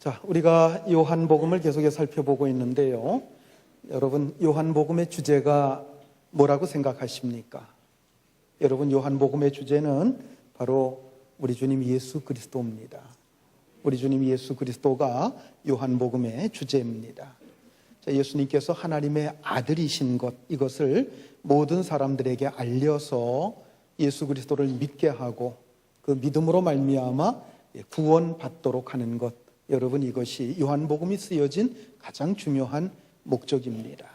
자, 우리가 요한복음을 계속해서 살펴보고 있는데요. 여러분, 요한복음의 주제가 뭐라고 생각하십니까? 여러분, 요한복음의 주제는 바로 우리 주님 예수 그리스도입니다. 우리 주님 예수 그리스도가 요한복음의 주제입니다. 자, 예수님께서 하나님의 아들이신 것, 이것을 모든 사람들에게 알려서 예수 그리스도를 믿게 하고 그 믿음으로 말미암아 구원받도록 하는 것, 여러분, 이것이 요한복음이 쓰여진 가장 중요한 목적입니다.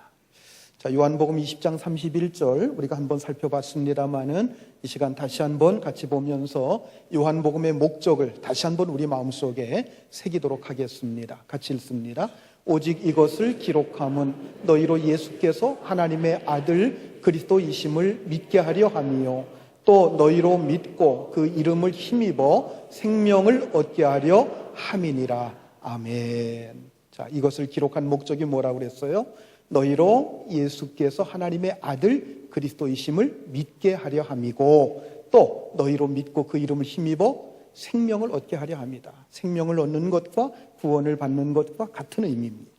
자, 요한복음 20장 31절 우리가 한번 살펴봤습니다마는 이 시간 다시 한번 같이 보면서 요한복음의 목적을 다시 한번 우리 마음속에 새기도록 하겠습니다. 같이 읽습니다. 오직 이것을 기록함은 너희로 예수께서 하나님의 아들 그리스도이심을 믿게 하려 함이요 또 너희로 믿고 그 이름을 힘입어 생명을 얻게 하려 함이니라. 아멘. 자, 이것을 기록한 목적이 뭐라고 그랬어요? 너희로 예수께서 하나님의 아들 그리스도이심을 믿게 하려 함이고 또 너희로 믿고 그 이름을 힘입어 생명을 얻게 하려 합니다. 생명을 얻는 것과 구원을 받는 것과 같은 의미입니다.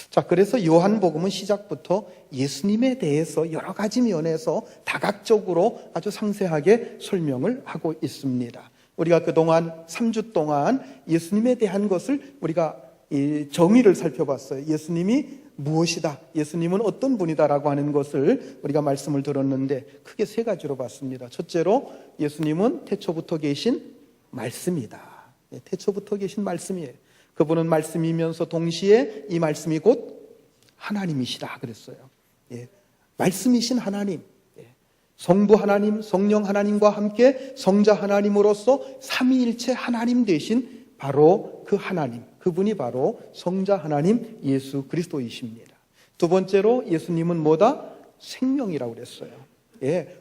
자, 그래서 요한복음은 시작부터 예수님에 대해서 여러 가지 면에서 다각적으로 아주 상세하게 설명을 하고 있습니다. 우리가 그동안 3주 동안 예수님에 대한 것을 우리가 정의를 살펴봤어요. 예수님이 무엇이다, 예수님은 어떤 분이다라고 하는 것을 우리가 말씀을 들었는데 크게 세 가지로 봤습니다. 첫째로 예수님은 태초부터 계신 말씀이다. 태초부터 계신 말씀이에요. 그분은 말씀이면서 동시에 이 말씀이 곧 하나님이시다 그랬어요. 말씀이신 하나님, 성부 하나님, 성령 하나님과 함께 성자 하나님으로서 삼위일체 하나님 되신 바로 그 하나님, 그분이 바로 성자 하나님 예수 그리스도이십니다. 두 번째로 예수님은 뭐다? 생명이라고 그랬어요.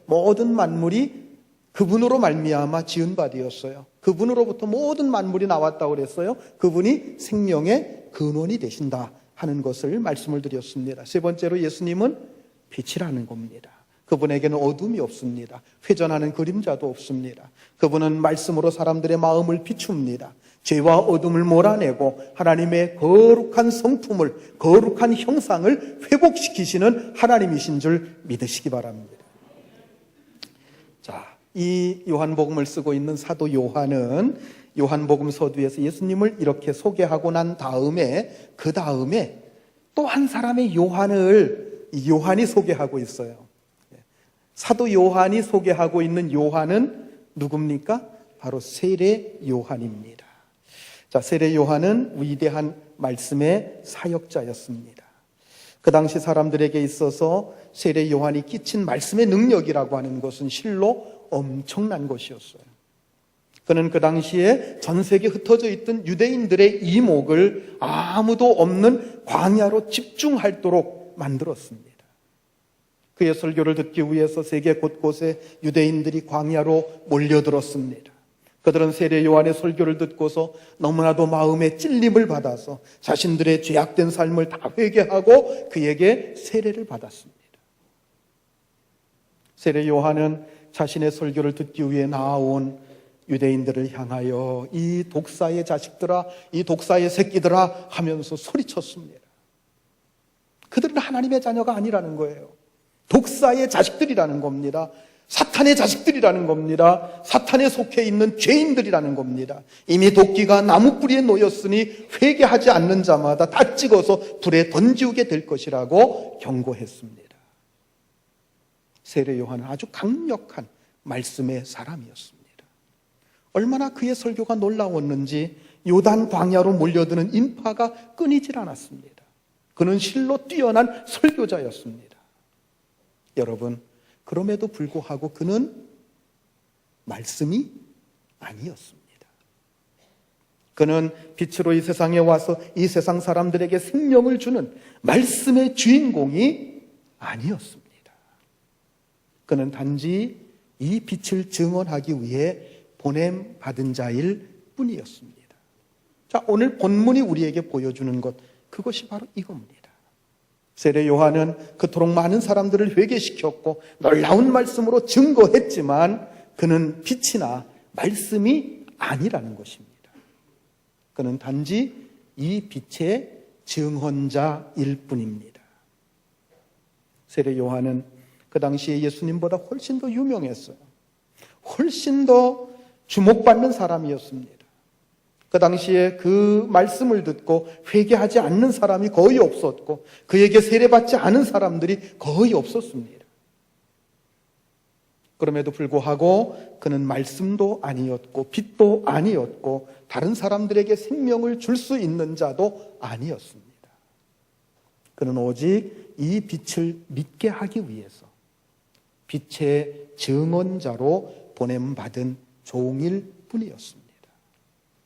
모든 만물이 그분으로 말미암아 지은 바 되었어요. 그분으로부터 모든 만물이 나왔다고 그랬어요. 그분이 생명의 근원이 되신다 하는 것을 말씀을 드렸습니다. 세 번째로 예수님은 빛이라는 겁니다. 그분에게는 어둠이 없습니다. 회전하는 그림자도 없습니다. 그분은 말씀으로 사람들의 마음을 비춥니다. 죄와 어둠을 몰아내고 하나님의 거룩한 성품을, 거룩한 형상을 회복시키시는 하나님이신 줄 믿으시기 바랍니다. 자, 이 요한복음을 쓰고 있는 사도 요한은 요한복음 서두에서 예수님을 이렇게 소개하고 난 다음에 그 다음에 또 한 사람의 요한이 소개하고 있어요. 사도 요한이 소개하고 있는 요한은 누굽니까? 바로 세례 요한입니다. 자, 세례 요한은 위대한 말씀의 사역자였습니다. 그 당시 사람들에게 있어서 세례 요한이 끼친 말씀의 능력이라고 하는 것은 실로 엄청난 것이었어요. 그는 그 당시에 전 세계에 흩어져 있던 유대인들의 이목을 아무도 없는 광야로 집중하도록 만들었습니다. 그의 설교를 듣기 위해서 세계 곳곳에 유대인들이 광야로 몰려들었습니다. 그들은 세례 요한의 설교를 듣고서 너무나도 마음에 찔림을 받아서 자신들의 죄악된 삶을 다 회개하고 그에게 세례를 받았습니다. 세례 요한은 자신의 설교를 듣기 위해 나아온 유대인들을 향하여 이 독사의 자식들아, 이 독사의 새끼들아 하면서 소리쳤습니다. 그들은 하나님의 자녀가 아니라는 거예요. 독사의 자식들이라는 겁니다. 사탄의 자식들이라는 겁니다. 사탄에 속해 있는 죄인들이라는 겁니다. 이미 도끼가 나무뿌리에 놓였으니 회개하지 않는 자마다 다 찍어서 불에 던지우게 될 것이라고 경고했습니다. 세례 요한은 아주 강력한 말씀의 사람이었습니다. 얼마나 그의 설교가 놀라웠는지 요단 광야로 몰려드는 인파가 끊이질 않았습니다. 그는 실로 뛰어난 설교자였습니다. 여러분, 그럼에도 불구하고 그는 말씀이 아니었습니다. 그는 빛으로 이 세상에 와서 이 세상 사람들에게 생명을 주는 말씀의 주인공이 아니었습니다. 그는 단지 이 빛을 증언하기 위해 보냄받은 자일 뿐이었습니다. 자, 오늘 본문이 우리에게 보여주는 것, 그것이 바로 이겁니다. 세례 요한은 그토록 많은 사람들을 회개시켰고 놀라운 말씀으로 증거했지만 그는 빛이나 말씀이 아니라는 것입니다. 그는 단지 이 빛의 증언자일 뿐입니다. 세례 요한은 그 당시에 예수님보다 훨씬 더 유명했어요. 훨씬 더 주목받는 사람이었습니다. 그 당시에 그 말씀을 듣고 회개하지 않는 사람이 거의 없었고 그에게 세례받지 않은 사람들이 거의 없었습니다. 그럼에도 불구하고 그는 말씀도 아니었고 빛도 아니었고 다른 사람들에게 생명을 줄 수 있는 자도 아니었습니다. 그는 오직 이 빛을 믿게 하기 위해서 빛의 증언자로 보냄받은 종일 뿐이었습니다.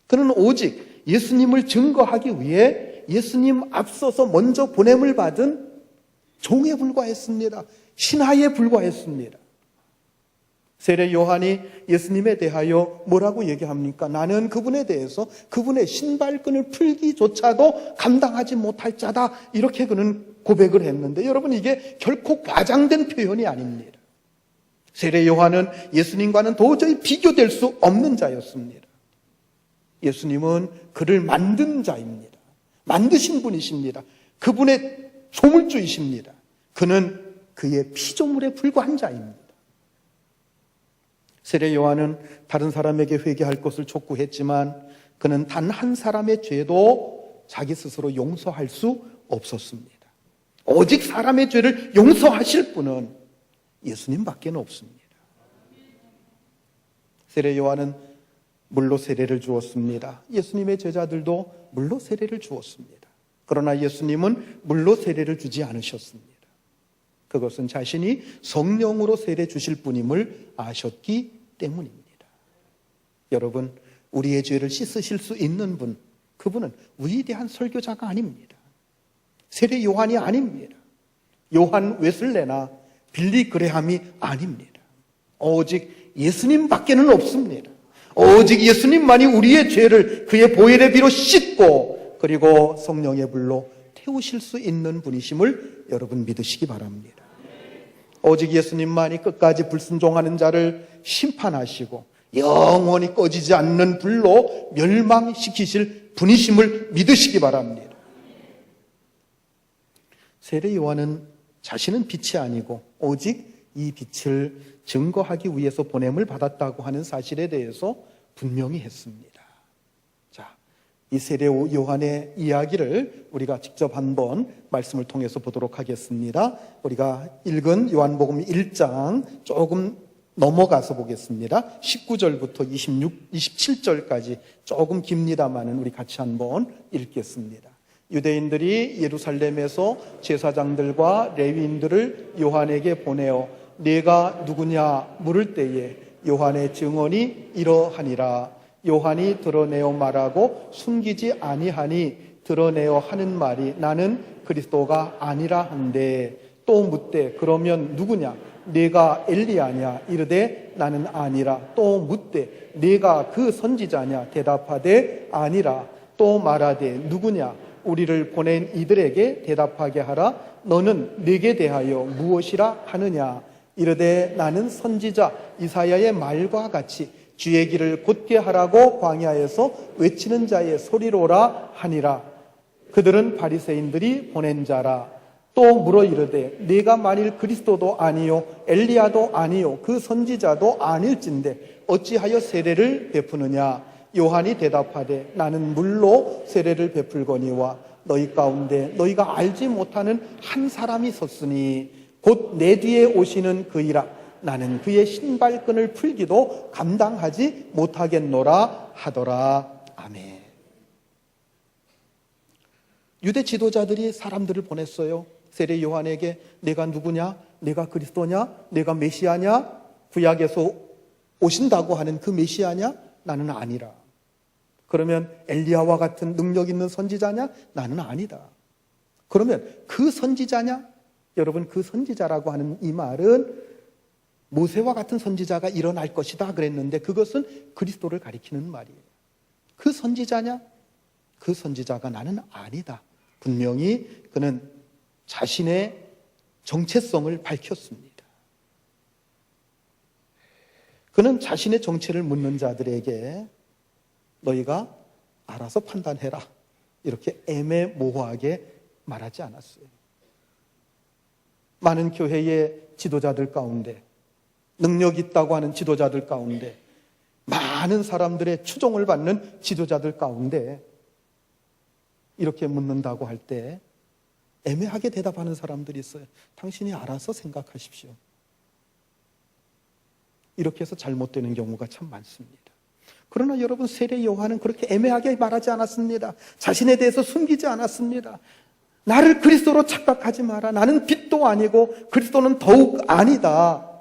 그는 오직 예수님을 증거하기 위해 예수님 앞서서 먼저 보냄을 받은 종에 불과했습니다. 신하에 불과했습니다. 세례 요한이 예수님에 대하여 뭐라고 얘기합니까? 나는 그분에 대해서 그분의 신발끈을 풀기조차도 감당하지 못할 자다. 이렇게 그는 고백을 했는데 여러분 이게 결코 과장된 표현이 아닙니다. 세례 요한은 예수님과는 도저히 비교될 수 없는 자였습니다. 예수님은 그를 만든 자입니다. 만드신 분이십니다. 그분의 조물주이십니다. 그는 그의 피조물에 불과한 자입니다. 세례 요한은 다른 사람에게 회개할 것을 촉구했지만 그는 단 한 사람의 죄도 자기 스스로 용서할 수 없었습니다. 오직 사람의 죄를 용서하실 분은 예수님밖에 없습니다. 세례 요한은 물로 세례를 주었습니다. 예수님의 제자들도 물로 세례를 주었습니다. 그러나 예수님은 물로 세례를 주지 않으셨습니다. 그것은 자신이 성령으로 세례 주실 분임을 아셨기 때문입니다. 여러분, 우리의 죄를 씻으실 수 있는 분, 그분은 위대한 설교자가 아닙니다. 세례 요한이 아닙니다. 요한 웨슬레나 빌리 그레함이 아닙니다. 오직 예수님밖에는 없습니다. 오직 예수님만이 우리의 죄를 그의 보혈의 피로 씻고 그리고 성령의 불로 태우실 수 있는 분이심을 여러분 믿으시기 바랍니다. 오직 예수님만이 끝까지 불순종하는 자를 심판하시고 영원히 꺼지지 않는 불로 멸망시키실 분이심을 믿으시기 바랍니다. 세례 요한은 자신은 빛이 아니고 오직 이 빛을 증거하기 위해서 보냄을 받았다고 하는 사실에 대해서 분명히 했습니다. 자, 이 세례 요한의 이야기를 우리가 직접 한번 말씀을 통해서 보도록 하겠습니다. 우리가 읽은 요한복음 1장 조금 넘어가서 보겠습니다. 19절부터 27절까지 조금 깁니다만은 우리 같이 한번 읽겠습니다. 유대인들이 예루살렘에서 제사장들과 레위인들을 요한에게 보내어 네가 누구냐 물을 때에 요한의 증언이 이러하니라. 요한이 드러내어 말하고 숨기지 아니하니 드러내어 하는 말이 나는 그리스도가 아니라 한데 또 묻되 그러면 누구냐? 네가 엘리야냐? 이르되 나는 아니라. 또 묻되 네가 그 선지자냐? 대답하되 아니라. 또 말하되 누구냐? 우리를 보낸 이들에게 대답하게 하라. 너는 네게 대하여 무엇이라 하느냐? 이르되 나는 선지자 이사야의 말과 같이 주의 길을 곧게 하라고 광야에서 외치는 자의 소리로라 하니라. 그들은 바리새인들이 보낸 자라. 또 물어 이르되 네가 만일 그리스도도 아니요 엘리야도 아니요 그 선지자도 아닐진데 어찌하여 세례를 베푸느냐? 요한이 대답하되 나는 물로 세례를 베풀거니와 너희 가운데 너희가 알지 못하는 한 사람이 섰으니 곧 내 뒤에 오시는 그이라. 나는 그의 신발끈을 풀기도 감당하지 못하겠노라 하더라. 아멘. 유대 지도자들이 사람들을 보냈어요. 세례 요한에게 내가 누구냐? 내가 그리스도냐? 내가 메시아냐? 구약에서 오신다고 하는 그 메시아냐? 나는 아니라. 그러면 엘리야와 같은 능력 있는 선지자냐? 나는 아니다. 그러면 그 선지자냐? 여러분, 그 선지자라고 하는 이 말은 모세와 같은 선지자가 일어날 것이다 그랬는데 그것은 그리스도를 가리키는 말이에요. 그 선지자냐? 그 선지자가 나는 아니다. 분명히 그는 자신의 정체성을 밝혔습니다. 그는 자신의 정체를 묻는 자들에게 너희가 알아서 판단해라. 이렇게 애매모호하게 말하지 않았어요. 많은 교회의 지도자들 가운데, 능력 있다고 하는 지도자들 가운데, 많은 사람들의 추종을 받는 지도자들 가운데 이렇게 묻는다고 할 때 애매하게 대답하는 사람들이 있어요. 당신이 알아서 생각하십시오. 이렇게 해서 잘못되는 경우가 참 많습니다. 그러나 여러분, 세례 요한은 그렇게 애매하게 말하지 않았습니다. 자신에 대해서 숨기지 않았습니다. 나를 그리스도로 착각하지 마라. 나는 빛도 아니고 그리스도는 더욱 아니다.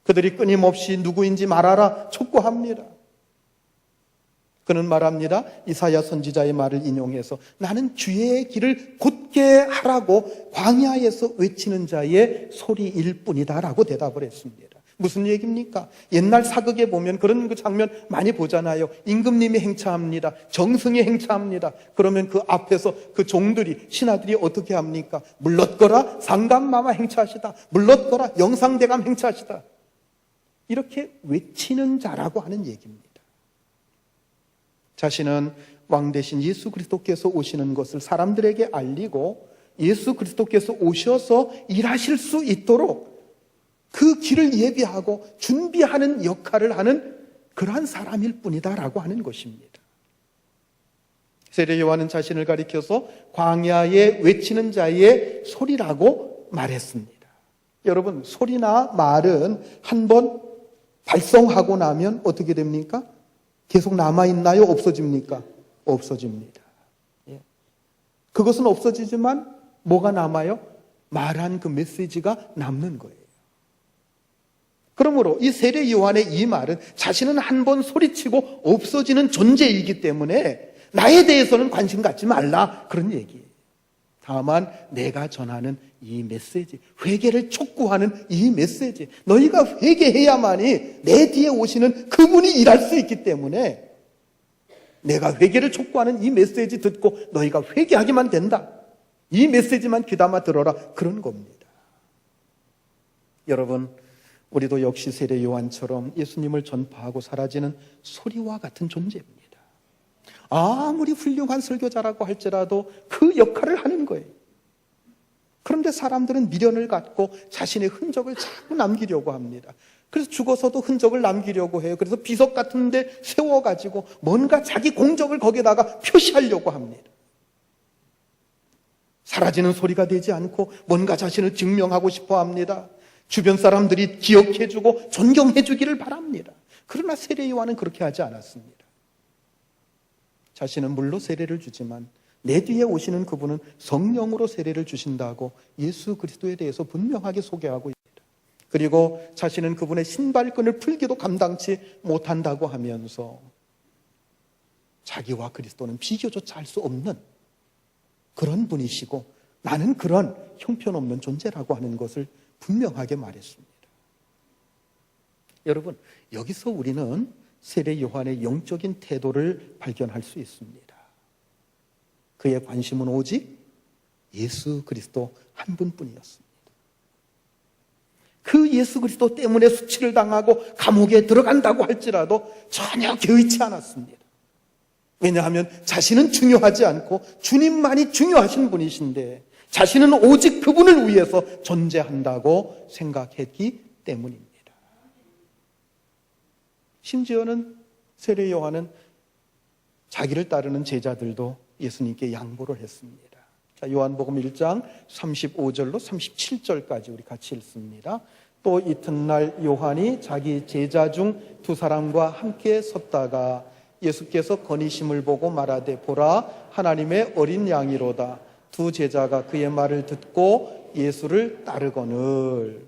그들이 끊임없이 누구인지 말하라 촉구합니다. 그는 말합니다. 이사야 선지자의 말을 인용해서 나는 주의 길을 곧게 하라고 광야에서 외치는 자의 소리일 뿐이다 라고 대답을 했습니다. 무슨 얘기입니까? 옛날 사극에 보면 그런 그 장면 많이 보잖아요. 임금님이 행차합니다. 정승이 행차합니다. 그러면 그 앞에서 그 종들이, 신하들이 어떻게 합니까? 물렀거라 상감마마 행차하시다. 물렀거라 영상대감 행차하시다. 이렇게 외치는 자라고 하는 얘기입니다. 자신은 왕 대신 예수 그리스도께서 오시는 것을 사람들에게 알리고 예수 그리스도께서 오셔서 일하실 수 있도록 그 길을 예비하고 준비하는 역할을 하는 그러한 사람일 뿐이다라고 하는 것입니다. 세례 요한은 자신을 가리켜서 광야에 외치는 자의 소리라고 말했습니다. 여러분, 소리나 말은 한번 발성하고 나면 어떻게 됩니까? 계속 남아있나요? 없어집니까? 없어집니다. 그것은 없어지지만 뭐가 남아요? 말한 그 메시지가 남는 거예요. 그러므로 이 세례 요한의 이 말은 자신은 한번 소리치고 없어지는 존재이기 때문에 나에 대해서는 관심 갖지 말라, 그런 얘기예요. 다만 내가 전하는 이 메시지, 회개를 촉구하는 이 메시지, 너희가 회개해야만이 내 뒤에 오시는 그분이 일할 수 있기 때문에 내가 회개를 촉구하는 이 메시지 듣고 너희가 회개하기만 된다, 이 메시지만 귀담아 들어라, 그런 겁니다. 여러분, 우리도 역시 세례 요한처럼 예수님을 전파하고 사라지는 소리와 같은 존재입니다. 아무리 훌륭한 설교자라고 할지라도 그 역할을 하는 거예요. 그런데 사람들은 미련을 갖고 자신의 흔적을 자꾸 남기려고 합니다. 그래서 죽어서도 흔적을 남기려고 해요. 그래서 비석 같은 데 세워가지고 뭔가 자기 공적을 거기다가 표시하려고 합니다. 사라지는 소리가 되지 않고 뭔가 자신을 증명하고 싶어 합니다. 주변 사람들이 기억해주고 존경해주기를 바랍니다. 그러나 세례 요한은 그렇게 하지 않았습니다. 자신은 물로 세례를 주지만 내 뒤에 오시는 그분은 성령으로 세례를 주신다고 예수 그리스도에 대해서 분명하게 소개하고 있습니다. 그리고 자신은 그분의 신발끈을 풀기도 감당치 못한다고 하면서 자기와 그리스도는 비교조차 할 수 없는 그런 분이시고 나는 그런 형편없는 존재라고 하는 것을 분명하게 말했습니다. 여러분, 여기서 우리는 세례 요한의 영적인 태도를 발견할 수 있습니다. 그의 관심은 오직 예수 그리스도 한 분뿐이었습니다. 그 예수 그리스도 때문에 수치를 당하고 감옥에 들어간다고 할지라도 전혀 개의치 않았습니다. 왜냐하면 자신은 중요하지 않고 주님만이 중요하신 분이신데 자신은 오직 그분을 위해서 존재한다고 생각했기 때문입니다. 심지어는 세례 요한은 자기를 따르는 제자들도 예수님께 양보를 했습니다. 자, 요한복음 1장 35절로 37절까지 우리 같이 읽습니다. 또 이튿날 요한이 자기 제자 중 두 사람과 함께 섰다가 예수께서 건의심을 보고 말하되 보라 하나님의 어린 양이로다. 두 제자가 그의 말을 듣고 예수를 따르거늘.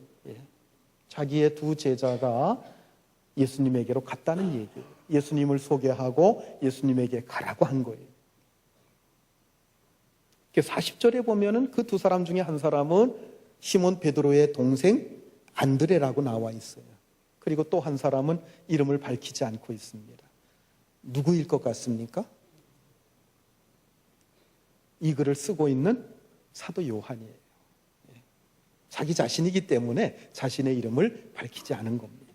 자기의 두 제자가 예수님에게로 갔다는 얘기예요. 예수님을 소개하고 예수님에게 가라고 한 거예요. 40절에 보면은 그 두 사람 중에 한 사람은 시몬 베드로의 동생 안드레라고 나와 있어요. 그리고 또 한 사람은 이름을 밝히지 않고 있습니다. 누구일 것 같습니까? 이 글을 쓰고 있는 사도 요한이에요. 자기 자신이기 때문에 자신의 이름을 밝히지 않은 겁니다.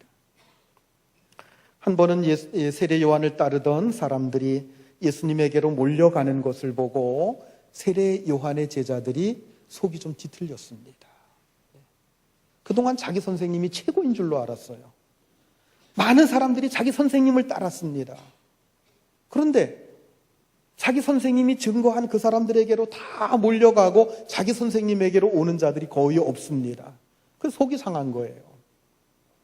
한 번은 세례 요한을 따르던 사람들이 예수님에게로 몰려가는 것을 보고 세례 요한의 제자들이 속이 좀 뒤틀렸습니다. 그동안 자기 선생님이 최고인 줄로 알았어요. 많은 사람들이 자기 선생님을 따랐습니다. 그런데 자기 선생님이 증거한 그 사람들에게로 다 몰려가고 자기 선생님에게로 오는 자들이 거의 없습니다. 그래서 속이 상한 거예요.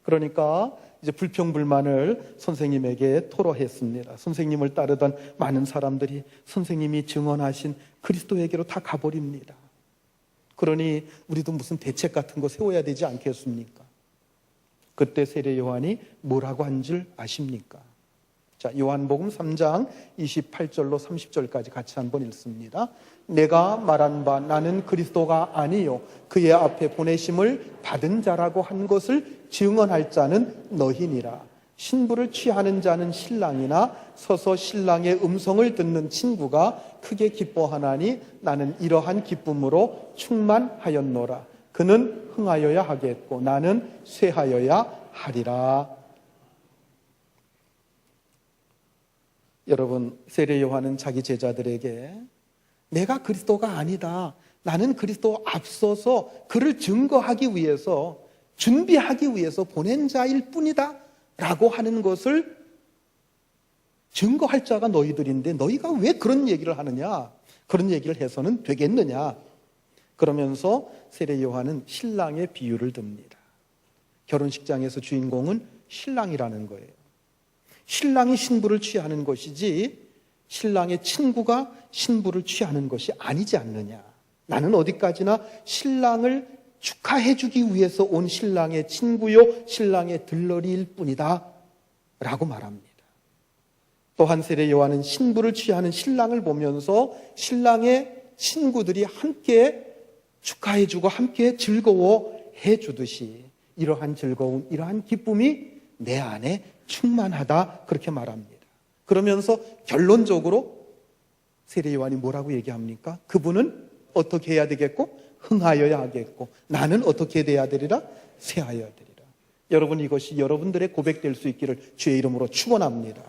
그러니까 이제 불평불만을 선생님에게 토로했습니다. 선생님을 따르던 많은 사람들이 선생님이 증언하신 그리스도에게로 다 가버립니다. 그러니 우리도 무슨 대책 같은 거 세워야 되지 않겠습니까? 그때 세례 요한이 뭐라고 한 줄 아십니까? 자, 요한복음 3장 28절로 30절까지 같이 한번 읽습니다. 내가 말한 바 나는 그리스도가 아니요 그의 앞에 보내심을 받은 자라고 한 것을 증언할 자는 너희니라. 신부를 취하는 자는 신랑이나 서서 신랑의 음성을 듣는 친구가 크게 기뻐하나니 나는 이러한 기쁨으로 충만하였노라. 그는 흥하여야 하겠고 나는 쇠하여야 하리라. 여러분, 세례 요한은 자기 제자들에게 내가 그리스도가 아니다, 나는 그리스도 앞서서 그를 증거하기 위해서 준비하기 위해서 보낸 자일 뿐이다 라고 하는 것을 증거할 자가 너희들인데 너희가 왜 그런 얘기를 하느냐, 그런 얘기를 해서는 되겠느냐. 그러면서 세례 요한은 신랑의 비유를 듭니다. 결혼식장에서 주인공은 신랑이라는 거예요. 신랑이 신부를 취하는 것이지 신랑의 친구가 신부를 취하는 것이 아니지 않느냐. 나는 어디까지나 신랑을 축하해 주기 위해서 온 신랑의 친구요 신랑의 들러리일 뿐이다 라고 말합니다. 또한 세례 요한은 신부를 취하는 신랑을 보면서 신랑의 친구들이 함께 축하해 주고 함께 즐거워해 주듯이 이러한 즐거움, 이러한 기쁨이 내 안에 충만하다 그렇게 말합니다. 그러면서 결론적으로 세례 요한이 뭐라고 얘기합니까? 그분은 어떻게 해야 되겠고 흥하여야 하겠고 나는 어떻게 돼야 되리라? 쇠하여야 되리라. 여러분, 이것이 여러분들의 고백될 수 있기를 주의 이름으로 축원합니다.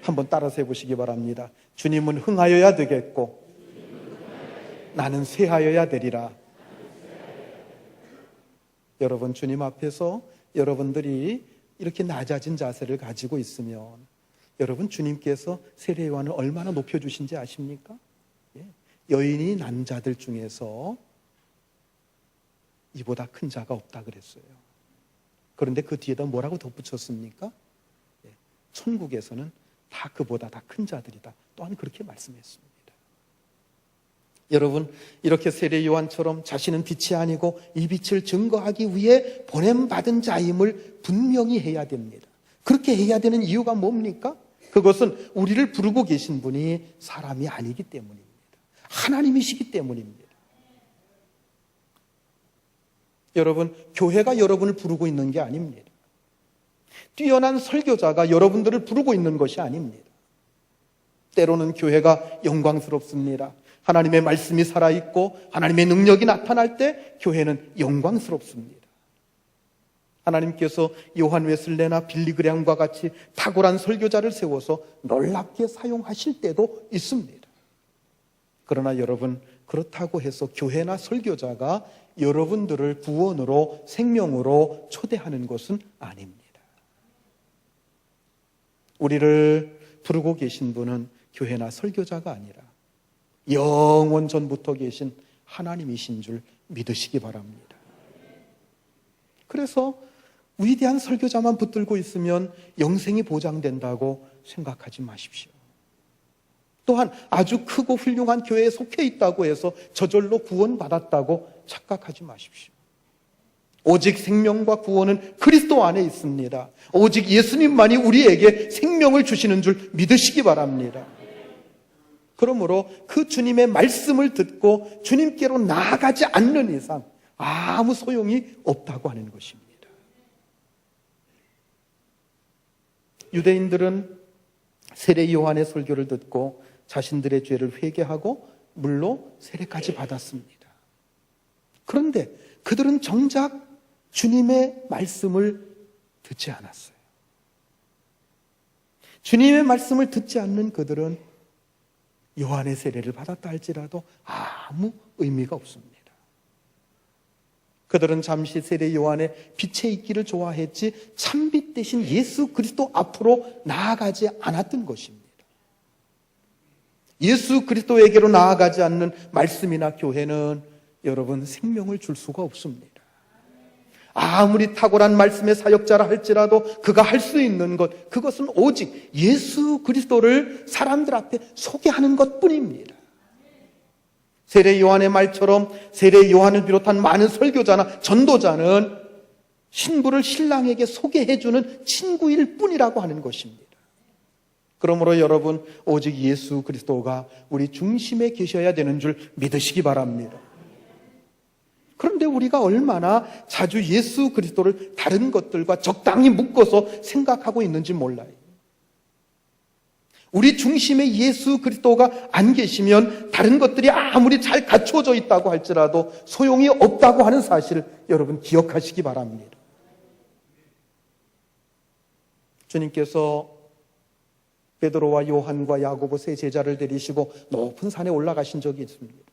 한번 따라서 해보시기 바랍니다. 주님은 흥하여야 되겠고 나는 쇠하여야 되리라. 여러분, 주님 앞에서 여러분들이 이렇게 낮아진 자세를 가지고 있으면 여러분, 주님께서 세례 요한을 얼마나 높여주신지 아십니까? 여인이 난 자들 중에서 이보다 큰 자가 없다 그랬어요. 그런데 그 뒤에다 뭐라고 덧붙였습니까? 천국에서는 다 그보다 다 큰 자들이다 또한 그렇게 말씀했습니다. 여러분, 이렇게 세례 요한처럼 자신은 빛이 아니고 이 빛을 증거하기 위해 보냄받은 자임을 분명히 해야 됩니다. 그렇게 해야 되는 이유가 뭡니까? 그것은 우리를 부르고 계신 분이 사람이 아니기 때문입니다. 하나님이시기 때문입니다. 여러분, 교회가 여러분을 부르고 있는 게 아닙니다. 뛰어난 설교자가 여러분들을 부르고 있는 것이 아닙니다. 때로는 교회가 영광스럽습니다. 하나님의 말씀이 살아있고 하나님의 능력이 나타날 때 교회는 영광스럽습니다. 하나님께서 요한 웨슬레나 빌리 그램과 같이 탁월한 설교자를 세워서 놀랍게 사용하실 때도 있습니다. 그러나 여러분, 그렇다고 해서 교회나 설교자가 여러분들을 구원으로 생명으로 초대하는 것은 아닙니다. 우리를 부르고 계신 분은 교회나 설교자가 아니라 영원 전부터 계신 하나님이신 줄 믿으시기 바랍니다. 그래서 위대한 설교자만 붙들고 있으면 영생이 보장된다고 생각하지 마십시오. 또한 아주 크고 훌륭한 교회에 속해 있다고 해서 저절로 구원받았다고 착각하지 마십시오. 오직 생명과 구원은 그리스도 안에 있습니다. 오직 예수님만이 우리에게 생명을 주시는 줄 믿으시기 바랍니다. 그러므로 그 주님의 말씀을 듣고 주님께로 나아가지 않는 이상 아무 소용이 없다고 하는 것입니다. 유대인들은 세례 요한의 설교를 듣고 자신들의 죄를 회개하고 물로 세례까지 받았습니다. 그런데 그들은 정작 주님의 말씀을 듣지 않았어요. 주님의 말씀을 듣지 않는 그들은 요한의 세례를 받았다 할지라도 아무 의미가 없습니다. 그들은 잠시 세례 요한의 빛에 있기를 좋아했지 참빛 대신 예수 그리스도 앞으로 나아가지 않았던 것입니다. 예수 그리스도에게로 나아가지 않는 말씀이나 교회는 여러분 생명을 줄 수가 없습니다. 아무리 탁월한 말씀의 사역자라 할지라도 그가 할 수 있는 것, 그것은 오직 예수 그리스도를 사람들 앞에 소개하는 것뿐입니다. 세례 요한의 말처럼 세례 요한을 비롯한 많은 설교자나 전도자는 신부를 신랑에게 소개해주는 친구일 뿐이라고 하는 것입니다. 그러므로 여러분, 오직 예수 그리스도가 우리 중심에 계셔야 되는 줄 믿으시기 바랍니다. 그런데 우리가 얼마나 자주 예수 그리스도를 다른 것들과 적당히 묶어서 생각하고 있는지 몰라요. 우리 중심에 예수 그리스도가 안 계시면 다른 것들이 아무리 잘 갖춰져 있다고 할지라도 소용이 없다고 하는 사실을 여러분 기억하시기 바랍니다. 주님께서 베드로와 요한과 야고보 세 제자를 데리시고 높은 산에 올라가신 적이 있습니다.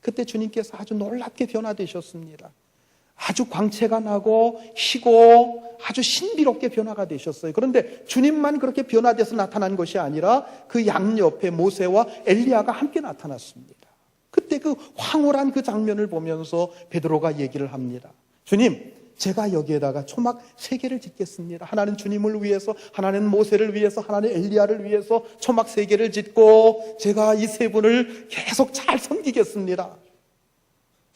그때 주님께서 아주 놀랍게 변화되셨습니다. 아주 광채가 나고 희고 아주 신비롭게 변화가 되셨어요. 그런데 주님만 그렇게 변화돼서 나타난 것이 아니라 그 양옆에 모세와 엘리야가 함께 나타났습니다. 그때 그 황홀한 그 장면을 보면서 베드로가 얘기를 합니다. 주님, 제가 여기에다가 초막 3개를 짓겠습니다. 하나는 주님을 위해서, 하나는 모세를 위해서, 하나는 엘리야를 위해서 초막 3개를 짓고 제가 이 3분을 계속 잘 섬기겠습니다.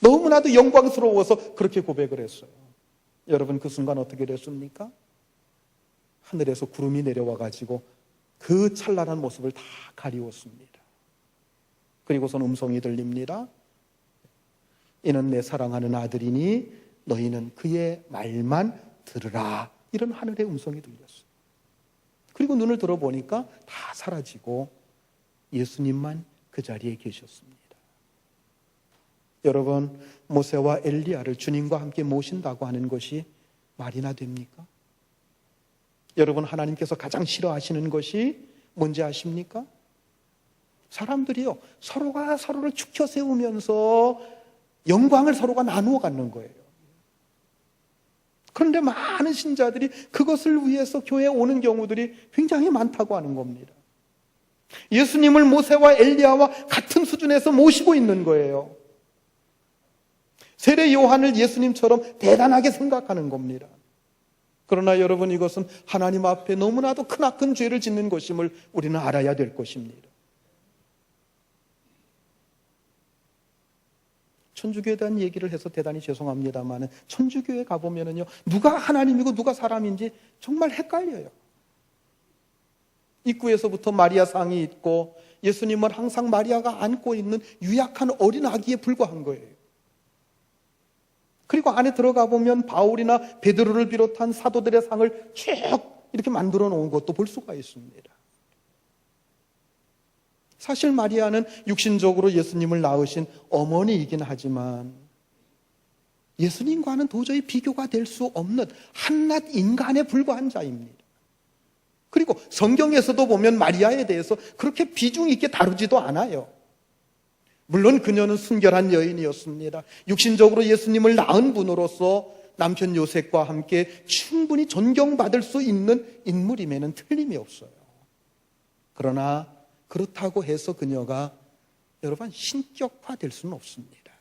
너무나도 영광스러워서 그렇게 고백을 했어요. 여러분, 그 순간 어떻게 됐습니까? 하늘에서 구름이 내려와 가지고 그 찬란한 모습을 다 가리웠습니다. 그리고선 음성이 들립니다. 이는 내 사랑하는 아들이니 너희는 그의 말만 들으라. 이런 하늘의 음성이 들렸어요. 그리고 눈을 들어보니까 다 사라지고 예수님만 그 자리에 계셨습니다. 여러분, 모세와 엘리야를 주님과 함께 모신다고 하는 것이 말이나 됩니까? 여러분, 하나님께서 가장 싫어하시는 것이 뭔지 아십니까? 사람들이요, 서로가 서로를 축혀 세우면서 영광을 서로가 나누어 갖는 거예요. 그런데 많은 신자들이 그것을 위해서 교회에 오는 경우들이 굉장히 많다고 하는 겁니다. 예수님을 모세와 엘리야와 같은 수준에서 모시고 있는 거예요. 세례 요한을 예수님처럼 대단하게 생각하는 겁니다. 그러나 여러분, 이것은 하나님 앞에 너무나도 크나큰 죄를 짓는 것임을 우리는 알아야 될 것입니다. 천주교에 대한 얘기를 해서 대단히 죄송합니다만 천주교에 가보면은요, 누가 하나님이고 누가 사람인지 정말 헷갈려요. 입구에서부터 마리아 상이 있고 예수님은 항상 마리아가 안고 있는 유약한 어린 아기에 불과한 거예요. 그리고 안에 들어가 보면 바울이나 베드로를 비롯한 사도들의 상을 쭉 이렇게 만들어 놓은 것도 볼 수가 있습니다. 사실 마리아는 육신적으로 예수님을 낳으신 어머니이긴 하지만 예수님과는 도저히 비교가 될 수 없는 한낱 인간에 불과한 자입니다. 그리고 성경에서도 보면 마리아에 대해서 그렇게 비중 있게 다루지도 않아요. 물론 그녀는 순결한 여인이었습니다. 육신적으로 예수님을 낳은 분으로서 남편 요셉과 함께 충분히 존경받을 수 있는 인물임에는 틀림이 없어요. 그러나 그렇다고 해서 그녀가 여러분 신격화될 수는 없습니다.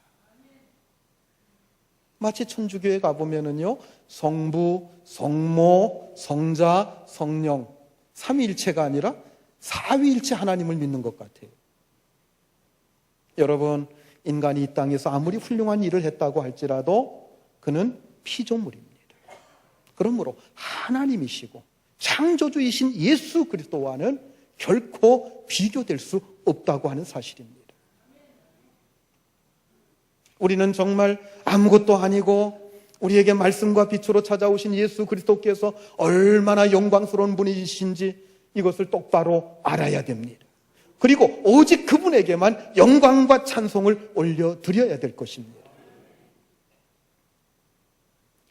마치 천주교에 가보면은요, 성부, 성모, 성자, 성령, 삼위일체가 아니라 사위일체 하나님을 믿는 것 같아요. 여러분, 인간이 이 땅에서 아무리 훌륭한 일을 했다고 할지라도 그는 피조물입니다. 그러므로 하나님이시고 창조주이신 예수 그리스도와는 결코 비교될 수 없다고 하는 사실입니다. 우리는 정말 아무것도 아니고 우리에게 말씀과 빛으로 찾아오신 예수 그리스도께서 얼마나 영광스러운 분이신지 이것을 똑바로 알아야 됩니다. 그리고 오직 그분에게만 영광과 찬송을 올려드려야 될 것입니다.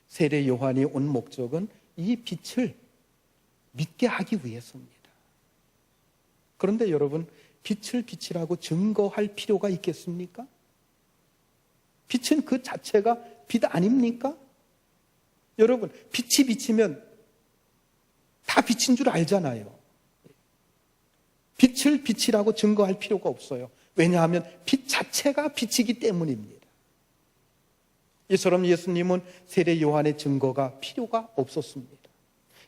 세례 요한이 온 목적은 이 빛을 믿게 하기 위해서입니다. 그런데 여러분, 빛을 빛이라고 증거할 필요가 있겠습니까? 빛은 그 자체가 빛 아닙니까? 여러분, 빛이 비치면 다 빛인 줄 알잖아요. 빛을 빛이라고 증거할 필요가 없어요. 왜냐하면 빛 자체가 빛이기 때문입니다. 이처럼 예수님은 세례 요한의 증거가 필요가 없었습니다.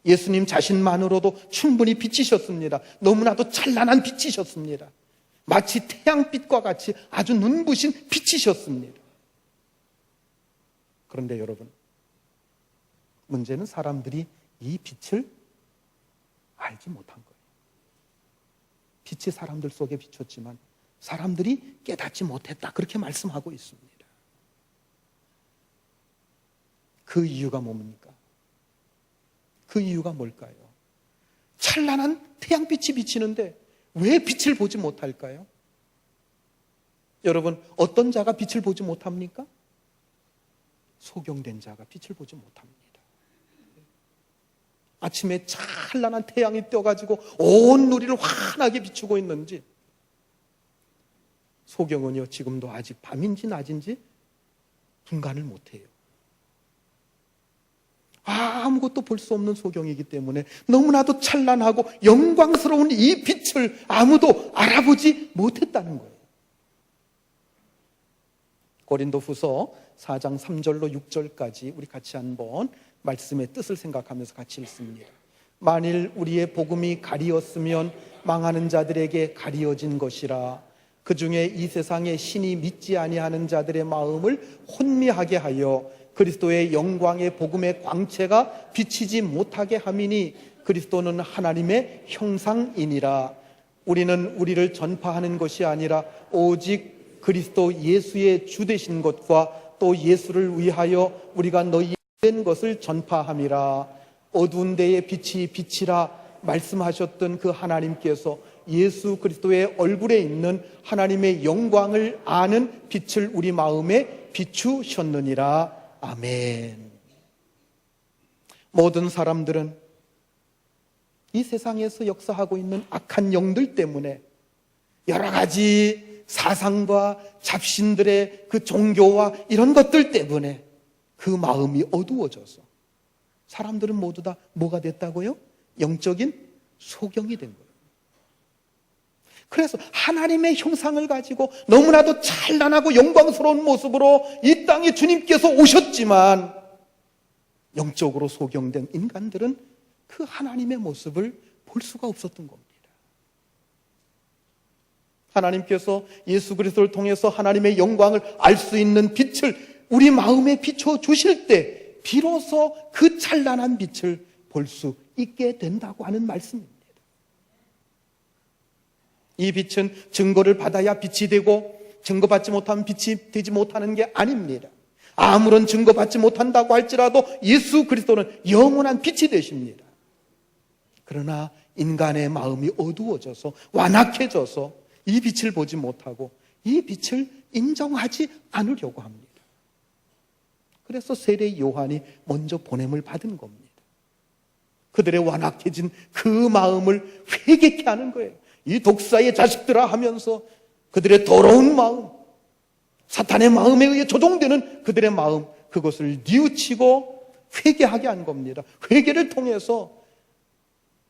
예수님 자신만으로도 충분히 빛이셨습니다. 너무나도 찬란한 빛이셨습니다. 마치 태양빛과 같이 아주 눈부신 빛이셨습니다. 그런데 여러분, 문제는 사람들이 이 빛을 알지 못한 거예요. 빛이 사람들 속에 비쳤지만 사람들이 깨닫지 못했다, 그렇게 말씀하고 있습니다. 그 이유가 뭡니까? 그 이유가 뭘까요? 찬란한 태양빛이 비치는데 왜 빛을 보지 못할까요? 여러분, 어떤 자가 빛을 보지 못합니까? 소경된 자가 빛을 보지 못합니다. 아침에 찬란한 태양이 떠가지고 온 누리를 환하게 비추고 있는지, 소경은요 지금도 아직 밤인지 낮인지 분간을 못해요. 아무것도 볼 수 없는 소경이기 때문에 너무나도 찬란하고 영광스러운 이 빛을 아무도 알아보지 못했다는 거예요. 고린도후서 4장 3절로 6절까지 우리 같이 한번 말씀의 뜻을 생각하면서 같이 읽습니다. 만일 우리의 복음이 가리었으면 망하는 자들에게 가리어진 것이라. 그 중에 이 세상의 신이 믿지 아니하는 자들의 마음을 혼미하게 하여 그리스도의 영광의 복음의 광채가 비치지 못하게 함이니, 그리스도는 하나님의 형상이니라. 우리는 우리를 전파하는 것이 아니라 오직 그리스도 예수의 주 되신 것과 또 예수를 위하여 우리가 너희에 된 것을 전파함이라. 어두운 데에 빛이 비치라 말씀하셨던 그 하나님께서 예수 그리스도의 얼굴에 있는 하나님의 영광을 아는 빛을 우리 마음에 비추셨느니라. 아멘. 모든 사람들은 이 세상에서 역사하고 있는 악한 영들 때문에 여러 가지 사상과 잡신들의 그 종교와 이런 것들 때문에 그 마음이 어두워져서 사람들은 모두 다 뭐가 됐다고요? 영적인 소경이 된 거예요. 그래서 하나님의 형상을 가지고 너무나도 찬란하고 영광스러운 모습으로 이 땅에 주님께서 오셨지만 영적으로 소경된 인간들은 그 하나님의 모습을 볼 수가 없었던 겁니다. 하나님께서 예수 그리스도를 통해서 하나님의 영광을 알 수 있는 빛을 우리 마음에 비춰주실 때 비로소 그 찬란한 빛을 볼 수 있게 된다고 하는 말씀입니다. 이 빛은 증거를 받아야 빛이 되고 증거받지 못하면 빛이 되지 못하는 게 아닙니다. 아무런 증거받지 못한다고 할지라도 예수 그리스도는 영원한 빛이 되십니다. 그러나 인간의 마음이 어두워져서 완악해져서 이 빛을 보지 못하고 이 빛을 인정하지 않으려고 합니다. 그래서 세례 요한이 먼저 보냄을 받은 겁니다. 그들의 완악해진 그 마음을 회개케 하는 거예요. 이 독사의 자식들아 하면서 그들의 더러운 마음, 사탄의 마음에 의해 조종되는 그들의 마음, 그것을 뉘우치고 회개하게 한 겁니다. 회개를 통해서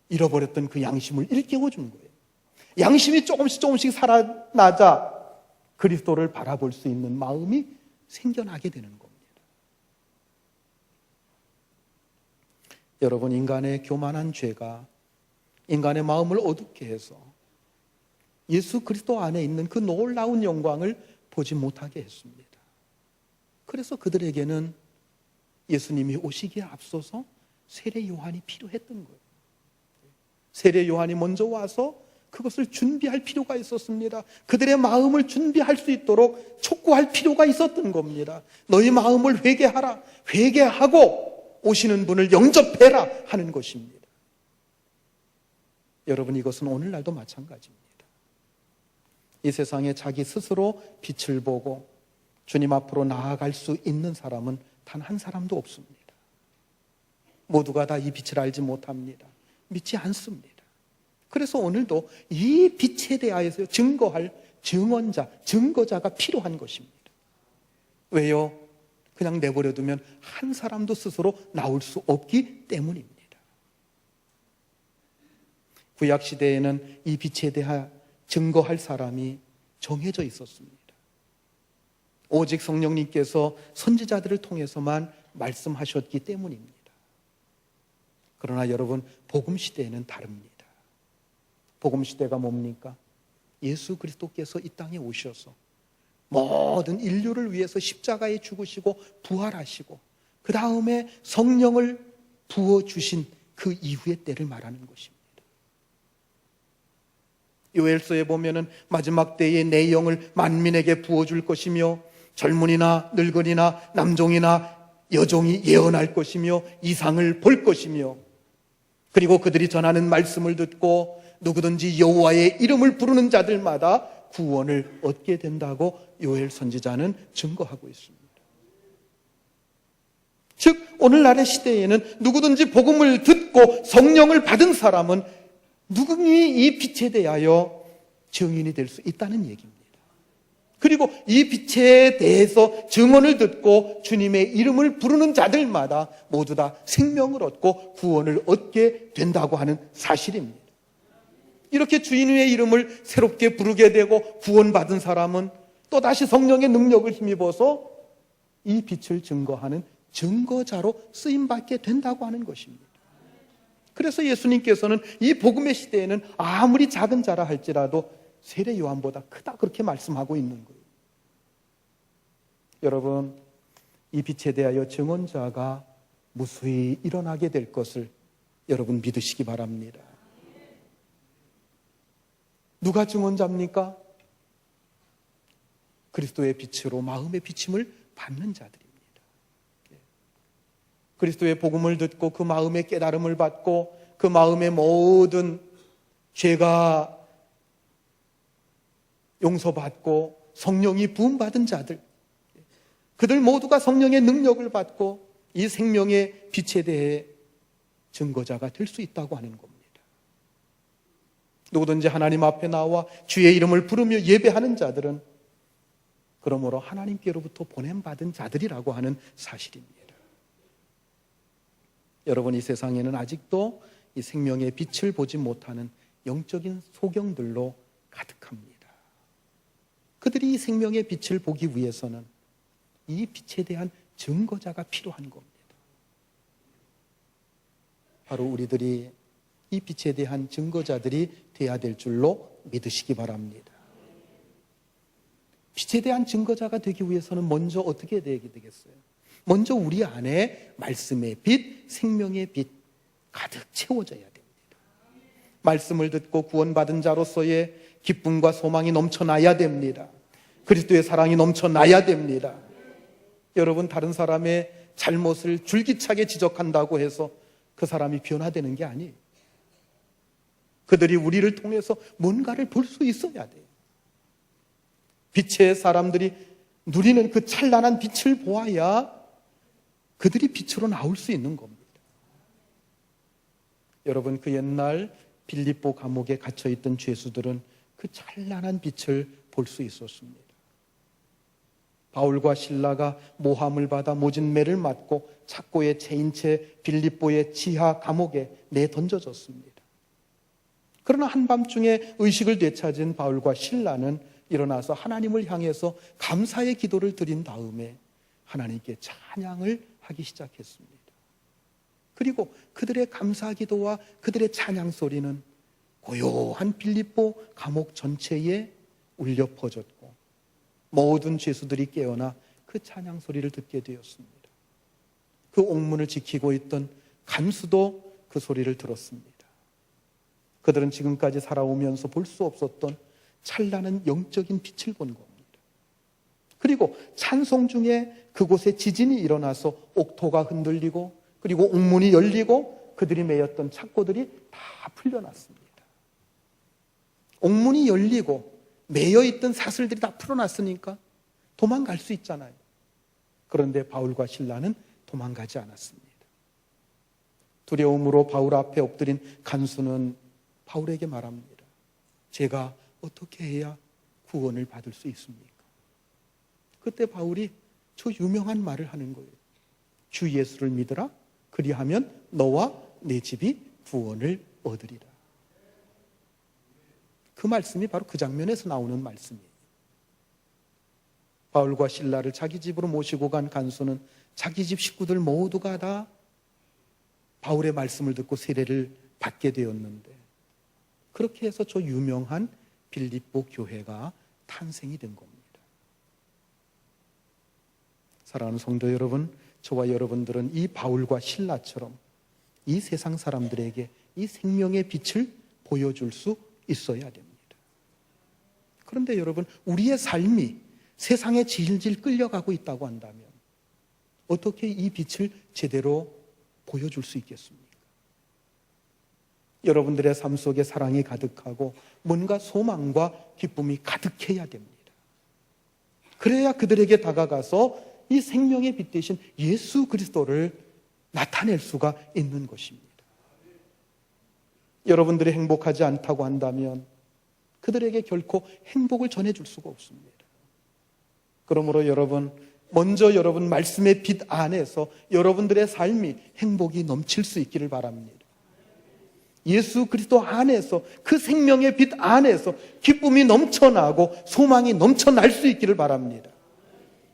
잃어버렸던 그 양심을 일깨워준 거예요. 양심이 조금씩 살아나자 그리스도를 바라볼 수 있는 마음이 생겨나게 되는 겁니다. 여러분, 인간의 교만한 죄가 인간의 마음을 어둡게 해서 예수 그리스도 안에 있는 그 놀라운 영광을 보지 못하게 했습니다. 그래서 그들에게는 예수님이 오시기에 앞서서 세례 요한이 필요했던 거예요. 세례 요한이 먼저 와서 그것을 준비할 필요가 있었습니다. 그들의 마음을 준비할 수 있도록 촉구할 필요가 있었던 겁니다. 너희 마음을 회개하라. 회개하고 오시는 분을 영접해라 하는 것입니다. 여러분, 이것은 오늘날도 마찬가지입니다. 이 세상에 자기 스스로 빛을 보고 주님 앞으로 나아갈 수 있는 사람은 단 한 사람도 없습니다. 모두가 다 이 빛을 알지 못합니다. 믿지 않습니다. 그래서 오늘도 이 빛에 대하여서 증거할 증언자, 증거자가 필요한 것입니다. 왜요? 그냥 내버려두면 한 사람도 스스로 나올 수 없기 때문입니다. 구약시대에는 이 빛에 대하 증거할 사람이 정해져 있었습니다. 오직 성령님께서 선지자들을 통해서만 말씀하셨기 때문입니다. 그러나 여러분, 복음시대에는 다릅니다. 복음시대가 뭡니까? 예수 그리스도께서 이 땅에 오셔서 모든 인류를 위해서 십자가에 죽으시고 부활하시고 그 다음에 성령을 부어주신 그 이후의 때를 말하는 것입니다. 요엘서에 보면은 마지막 때에 내 영을 만민에게 부어줄 것이며 젊은이나 늙은이나 남종이나 여종이 예언할 것이며 이상을 볼 것이며 그리고 그들이 전하는 말씀을 듣고 누구든지 여호와의 이름을 부르는 자들마다 구원을 얻게 된다고 요엘 선지자는 증거하고 있습니다. 즉 오늘날의 시대에는 누구든지 복음을 듣고 성령을 받은 사람은 누구니 이 빛에 대하여 증인이 될 수 있다는 얘기입니다. 그리고 이 빛에 대해서 증언을 듣고 주님의 이름을 부르는 자들마다 모두 다 생명을 얻고 구원을 얻게 된다고 하는 사실입니다. 이렇게 주인의 이름을 새롭게 부르게 되고 구원받은 사람은 또다시 성령의 능력을 힘입어서 이 빛을 증거하는 증거자로 쓰임받게 된다고 하는 것입니다. 그래서 예수님께서는 이 복음의 시대에는 아무리 작은 자라 할지라도 세례 요한보다 크다 그렇게 말씀하고 있는 거예요. 여러분, 이 빛에 대하여 증언자가 무수히 일어나게 될 것을 여러분 믿으시기 바랍니다. 누가 증언자입니까? 그리스도의 빛으로 마음의 비침을 받는 자들입니다. 그리스도의 복음을 듣고 그 마음의 깨달음을 받고 그 마음의 모든 죄가 용서받고 성령이 부음받은 자들, 그들 모두가 성령의 능력을 받고 이 생명의 빛에 대해 증거자가 될 수 있다고 하는 겁니다. 누구든지 하나님 앞에 나와 주의 이름을 부르며 예배하는 자들은 그러므로 하나님께로부터 보냄받은 자들이라고 하는 사실입니다. 여러분, 이 세상에는 아직도 이 생명의 빛을 보지 못하는 영적인 소경들로 가득합니다. 그들이 이 생명의 빛을 보기 위해서는 이 빛에 대한 증거자가 필요한 겁니다. 바로 우리들이 이 빛에 대한 증거자들이 되어야 될 줄로 믿으시기 바랍니다. 빛에 대한 증거자가 되기 위해서는 먼저 어떻게 되겠어요? 먼저 우리 안에 말씀의 빛, 생명의 빛 가득 채워져야 됩니다. 말씀을 듣고 구원받은 자로서의 기쁨과 소망이 넘쳐나야 됩니다. 그리스도의 사랑이 넘쳐나야 됩니다. 여러분, 다른 사람의 잘못을 줄기차게 지적한다고 해서 그 사람이 변화되는 게 아니에요. 그들이 우리를 통해서 뭔가를 볼 수 있어야 돼요. 빛의 사람들이 누리는 그 찬란한 빛을 보아야 그들이 빛으로 나올 수 있는 겁니다. 여러분, 그 옛날 빌립보 감옥에 갇혀있던 죄수들은 그 찬란한 빛을 볼 수 있었습니다. 바울과 실라가 모함을 받아 모진 매를 맞고 착고에 채인 채 빌립보의 지하 감옥에 내던져졌습니다. 그러나 한밤중에 의식을 되찾은 바울과 실라는 일어나서 하나님을 향해서 감사의 기도를 드린 다음에 하나님께 찬양을 하기 시작했습니다. 그리고 그들의 감사 기도와 그들의 찬양 소리는 고요한 빌립보 감옥 전체에 울려 퍼졌고 모든 죄수들이 깨어나 그 찬양 소리를 듣게 되었습니다. 그 옥문을 지키고 있던 간수도 그 소리를 들었습니다. 그들은 지금까지 살아오면서 볼 수 없었던 찬란한 영적인 빛을 본 겁니다. 그리고 찬송 중에 그곳에 지진이 일어나서 옥토가 흔들리고 그리고 옥문이 열리고 그들이 매였던 착고들이 다 풀려났습니다. 옥문이 열리고 매여있던 사슬들이 다 풀어났으니까 도망갈 수 있잖아요. 그런데 바울과 실라는 도망가지 않았습니다. 두려움으로 바울 앞에 엎드린 간수는 바울에게 말합니다. 제가 어떻게 해야 구원을 받을 수 있습니까? 그때 바울이 저 유명한 말을 하는 거예요. 주 예수를 믿으라. 그리하면 너와 내 집이 구원을 얻으리라. 그 말씀이 바로 그 장면에서 나오는 말씀이에요. 바울과 실라를 자기 집으로 모시고 간 간수는 자기 집 식구들 모두가 다 바울의 말씀을 듣고 세례를 받게 되었는데, 그렇게 해서 저 유명한 빌립보 교회가 탄생이 된 겁니다. 사랑하는 성도 여러분, 저와 여러분들은 이 바울과 실라처럼 이 세상 사람들에게 이 생명의 빛을 보여줄 수 있어야 됩니다. 그런데 여러분, 우리의 삶이 세상에 질질 끌려가고 있다고 한다면 어떻게 이 빛을 제대로 보여줄 수 있겠습니까? 여러분들의 삶 속에 사랑이 가득하고 뭔가 소망과 기쁨이 가득해야 됩니다. 그래야 그들에게 다가가서 이 생명의 빛 대신 예수 그리스도를 나타낼 수가 있는 것입니다. 여러분들이 행복하지 않다고 한다면 그들에게 결코 행복을 전해줄 수가 없습니다. 그러므로 여러분, 먼저 여러분 말씀의 빛 안에서 여러분들의 삶이 행복이 넘칠 수 있기를 바랍니다. 예수 그리스도 안에서, 그 생명의 빛 안에서 기쁨이 넘쳐나고 소망이 넘쳐날 수 있기를 바랍니다.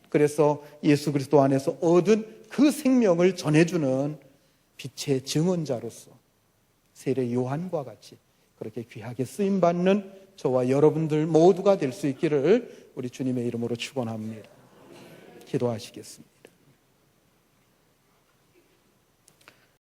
그래서 예수 그리스도 안에서 얻은 그 생명을 전해주는 빛의 증언자로서 세례 요한과 같이 그렇게 귀하게 쓰임받는 저와 여러분들 모두가 될 수 있기를 우리 주님의 이름으로 축원합니다. 기도하시겠습니다.